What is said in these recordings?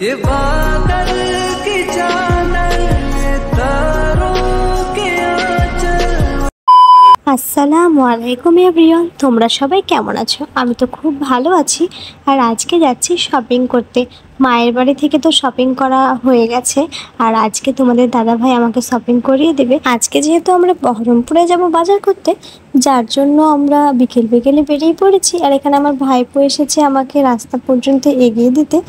ये बादल की चादर ये तारों के आंचल। আসসালামু আলাইকুম এভরিওয়ান, তোমরা সবাই কেমন আছো? আমি তো খুব ভালো আছি। আর আজকে যাচ্ছি শপিং করতে। মায়ের বাড়ি থেকে তো শপিং করা হয়ে গেছে, আর আজকে তোমাদের দাদাভাই আমাকে শপিং করিয়ে দেবে। আজকে যেহেতু আমরা বহরমপুরে যাব বাজার করতে, যার জন্য আমরা বিকেলে বেরিয়ে পড়েছি। আর এখানে আমার ভাইপো এসেছে আমাকে রাস্তা পর্যন্ত এগিয়ে দিতে।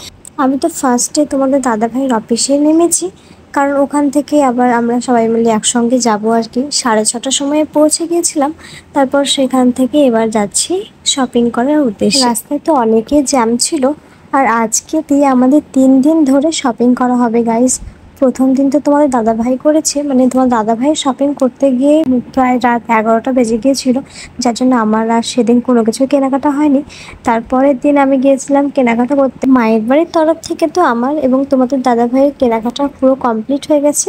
আমি তো ফার্স্টে তোমাদের দাদাভাইয়ের অফিসে নেমেছি, কারণ ওখান থেকে আবার আমরা সবাই মিলে একসঙ্গে যাব আর কি। 6:30টার সময় পৌঁছে গিয়েছিলাম। তারপর সেখান থেকে এবার যাচ্ছি শপিং করার উদ্দেশ্যে। রাস্তায় তো অনেকেই জ্যাম ছিল। আর আজকে দিয়ে আমাদের 3 দিন ধরে শপিং করা হবে গাইস। প্রথম দিন তো তোমাদের দাদাভাই করেছে, মানে তোমার দাদাভাই শপিং করতে গিয়ে প্রায় রাত 11টা বেজে গিয়েছিল, যার জন্য আমার আর সেদিন কোনো কিছু কেনাকাটা হয়নি। তারপরের দিন আমি গিয়েছিলাম কেনাকাটা করতে। মায়ের বাড়ির তরফ থেকে তো আমার এবং তোমাদের দাদাভাইয়ের কেনাকাটা পুরো কমপ্লিট হয়ে গেছে।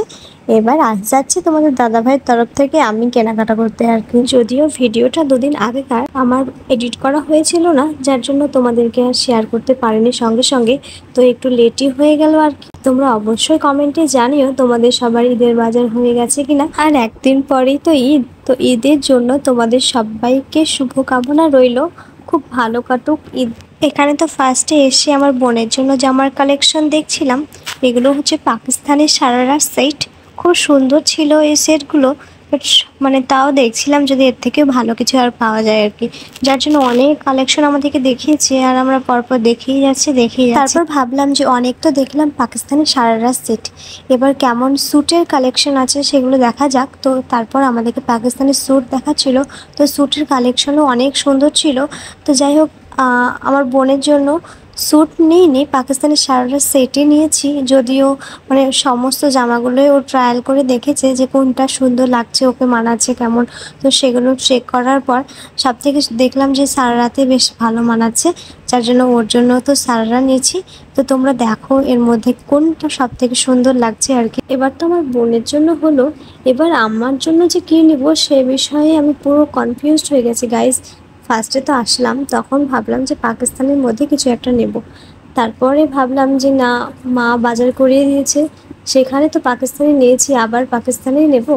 এবার আজ যাচ্ছি তোমাদের দাদাভাইয়ের তরফ থেকে আমি কেনাকাটা করতে আর কি। যদিও ভিডিওটা 2 দিন আগেকার, আমার এডিট করা হয়েছিল না, যার জন্য তোমাদেরকে আর শেয়ার করতে পারিনি সঙ্গে সঙ্গে। তো একটু লেটই হয়ে গেল আর কি। তোমরা অবশ্যই কমেন্টে জানিও তোমাদের সবার ঈদের বাজার হয়ে গেছে কিনা। আর একদিন পরেই তো ঈদ, তো ঈদের জন্য তোমাদের সবাইকে শুভকামনা রইল। খুব ভালো কাটুক ঈদ। এখানে তো ফার্স্টে এসে আমার বোনের জন্য জামার কালেকশন দেখছিলাম। এগুলো হচ্ছে পাকিস্তানি সারারা সেট। খুব সুন্দর ছিল এই সেটগুলো, বাট মানে তাও দেখছিলাম যদি এর থেকেও ভালো কিছু আর পাওয়া যায় আর কি। যার জন্য অনেক কালেকশন আমাদেরকে দেখিয়েছে, আর আমরা পরপর দেখেই যাচ্ছি। তারপর ভাবলাম যে অনেক তো দেখলাম পাকিস্তানি সারারা সেট, এবার কেমন স্যুটের কালেকশন আছে সেগুলো দেখা যাক। তো তারপর আমাদেরকে পাকিস্তানি স্যুট দেখাচ্ছিল, তো স্যুটের কালেকশনও অনেক সুন্দর ছিল। তো যাই হোক, আমার বোনের জন্য স্যুট নিইনি, পাকিস্তানি সারারা সেটই নিয়েছি। যদিও মানে সমস্ত জামাগুলোই ও ট্রায়াল করে দেখেছে যে কোনটা সুন্দর লাগছে, ওকে মানাচ্ছে কেমন। তো সেগুলো চেক করার পর সব থেকে দেখলাম যে সারারাতে বেশ ভালো মানাচ্ছে, যার জন্য ওর জন্য তো সারারা নিয়েছি। তো তোমরা দেখো এর মধ্যে কোনটা সব থেকে সুন্দর লাগছে আর কি। এবার তো আমার বোনের জন্য হলো, এবার আমার জন্য যে কী নিব সে বিষয়ে আমি পুরো কনফিউজড হয়ে গেছি গাইজ। ফার্স্টে তো আসলাম, তখন ভাবলাম যে পাকিস্তানের মধ্যে কিছু একটা নেব। তারপরে ভাবলাম যে না, মা বাজার করিয়ে দিয়েছে, সেখানে তো পাকিস্তানি নিয়েছি, আবার পাকিস্তানেই নেব।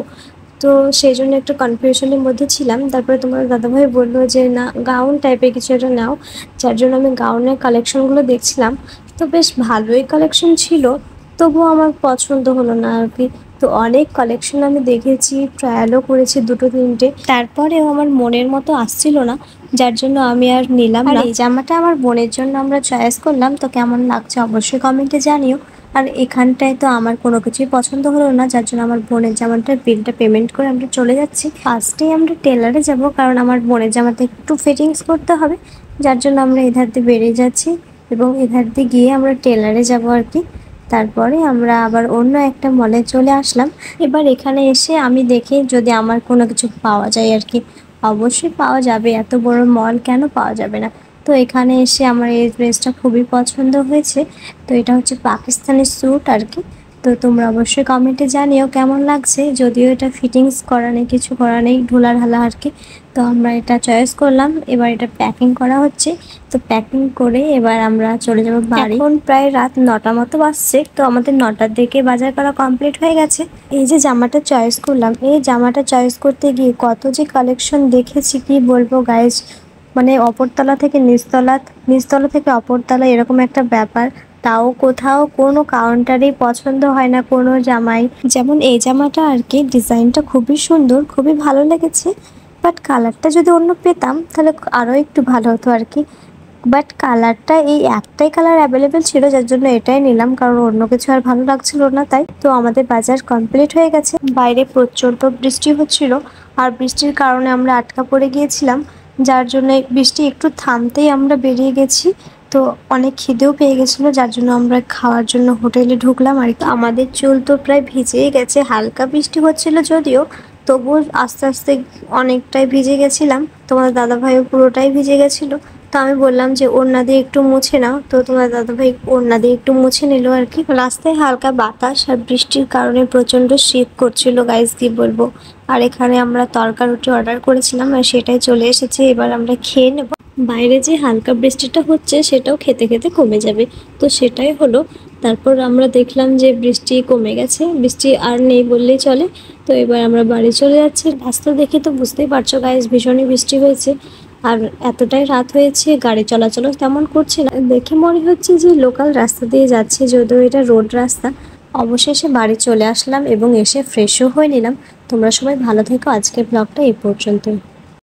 তো সেই জন্য একটু কনফিউশনের মধ্যে ছিলাম। তারপরে তোমার দাদাভাই বললো যে না, গাউন টাইপের কিছু একটা নাও। যার জন্য আমি গাউনের কালেকশনগুলো দেখছিলাম। তো বেশ ভালোই কালেকশন ছিল, তবুও আমার পছন্দ হলো না আর কি। তো অনেক কালেকশন আমি দেখেছি, ট্রায়ালও করেছি 2-3টে, তারপরেও আমার মনের মতো আসছিল না, যার জন্য আমি আর নিলাম না। এই জামাটা আমার বোনের জন্য আমরা চয়েস করলাম, তো কেমন লাগছে অবশ্যই কমেন্টে জানিও। আর এখানটায় তো আমার কোনো কিছুই পছন্দ হলো না, যার জন্য আমার বোনের জামাটার বিলটা পেমেন্ট করে আমরা চলে যাচ্ছি। ফার্স্টেই আমরা টেলারে যাব, কারণ আমার বোনের জামাতে একটু ফিটিংস করতে হবে, যার জন্য আমরা এধার দিয়ে বেরিয়ে যাচ্ছি এবং এধার দিয়ে গিয়ে আমরা টেলারে যাব আর কি। তারপরে আমরা আবার অন্য একটা মলে চলে আসলাম। এবার এখানে এসে আমি দেখি যদি আমার কোনো কিছু পাওয়া যায় আর কি। অবশ্যই পাওয়া যাবে, এত বড় মল কেন পাওয়া যাবে না। তো এখানে এসে আমার এই ড্রেসটা খুবই পছন্দ হয়েছে। তো এটা হচ্ছে পাকিস্তানি স্যুট আর কি। তো তোমরা অবশ্যই কমেন্টে জানিও কেমন লাগছে। যদিও এটা ফিটিংস করা নেই, কিছু করা নেই, ঢোলা ঢালা আর কি। তো আমরা এটা চয়েস করলাম, এবার এটা প্যাকিং করা হচ্ছে। তো প্যাকিং করে এবার আমরা চলে যাব বাড়ি। এখন প্রায় রাত 9টা মতো বাজছে। তো আমাদের 9টার দিকে বাজার করা কমপ্লিট হয়ে গেছে। এই যে জামাটা চয়েস করলাম, এই জামাটা চয়েস করতে গিয়ে কত যে কালেকশন দেখেছি কি বলবো গাইজ। মানে অপরতলা থেকে নিচতলা, নিচতলা থেকে অপরতলা, এরকম একটা ব্যাপার। তাও কোথাও কোনো কাউন্টারেই পছন্দ হয় না কোনো জামাই। যেমন এই জামাটা আর কি, ডিজাইনটা খুবই সুন্দর, খুবই ভালো লেগেছে। বাট কালারটা যদি অন্য পেতাম তাহলে আরও একটু ভালো হতো আর কি। বাট কালারটা এই একটাই কালার অ্যাভেলেবেল ছিল, যার জন্য এটাই নিলাম, কারণ অন্য কিছু আর ভালো লাগছিল না তাই। তো আমাদের বাজার কমপ্লিট হয়ে গেছে। বাইরে প্রচণ্ড বৃষ্টি হচ্ছিল, আর বৃষ্টির কারণে আমরা আটকা পড়ে গিয়েছিলাম, যার জন্য বৃষ্টি একটু থামতেই আমরা বেরিয়ে গেছি। তো অনেক খিদেও পেয়ে গেছিলো, যার জন্য আমরা খাওয়ার জন্য হোটেলে ঢুকলাম আর কি। আমাদের চুল তো প্রায় ভিজেই গেছে, হালকা বৃষ্টি হচ্ছিল যদিও, তবুও আস্তে আস্তে অনেকটাই ভিজে গেছিলাম। তোমার দাদাভাইও পুরোটাই ভিজে গেছিলো। তো আমি বললাম যে ওড়না দিয়ে একটু মুছে নাও, তো তোমার দাদাভাই ওড়না দিয়ে একটু মুছে নিল আর কি। রাস্তায় হালকা বাতাস আর বৃষ্টির কারণে প্রচণ্ড শীত করছিল গাইস, কি বলবো। আর এখানে আমরা তরকা রুটি অর্ডার করেছিলাম, আর সেটাই চলে এসেছে। এবার আমরা খেয়ে নেব। বাইরে যে হালকা বৃষ্টিটা হচ্ছে সেটাও খেতে খেতে কমে যাবে, তো সেটাই হলো। তারপর আমরা দেখলাম যে বৃষ্টি কমে গেছে, বৃষ্টি আর নেই বললেই চলে। তো এবার আমরা বাড়ি চলে যাচ্ছি। রাস্তা দেখে তো বুঝতেই পারছো গাইস, ভীষণই বৃষ্টি হয়েছে আর এতটাই রাত হয়েছে, গাড়ি চলাচলও তেমন করছে না। দেখে মনে হচ্ছে যে লোকাল রাস্তা দিয়ে যাচ্ছে, যদিও এটা রোড রাস্তা। অবশেষে বাড়ি চলে আসলাম এবং এসে ফ্রেশও হয়ে নিলাম। তোমরা সবাই ভালো থেকো, আজকের ব্লগটা এই পর্যন্তই।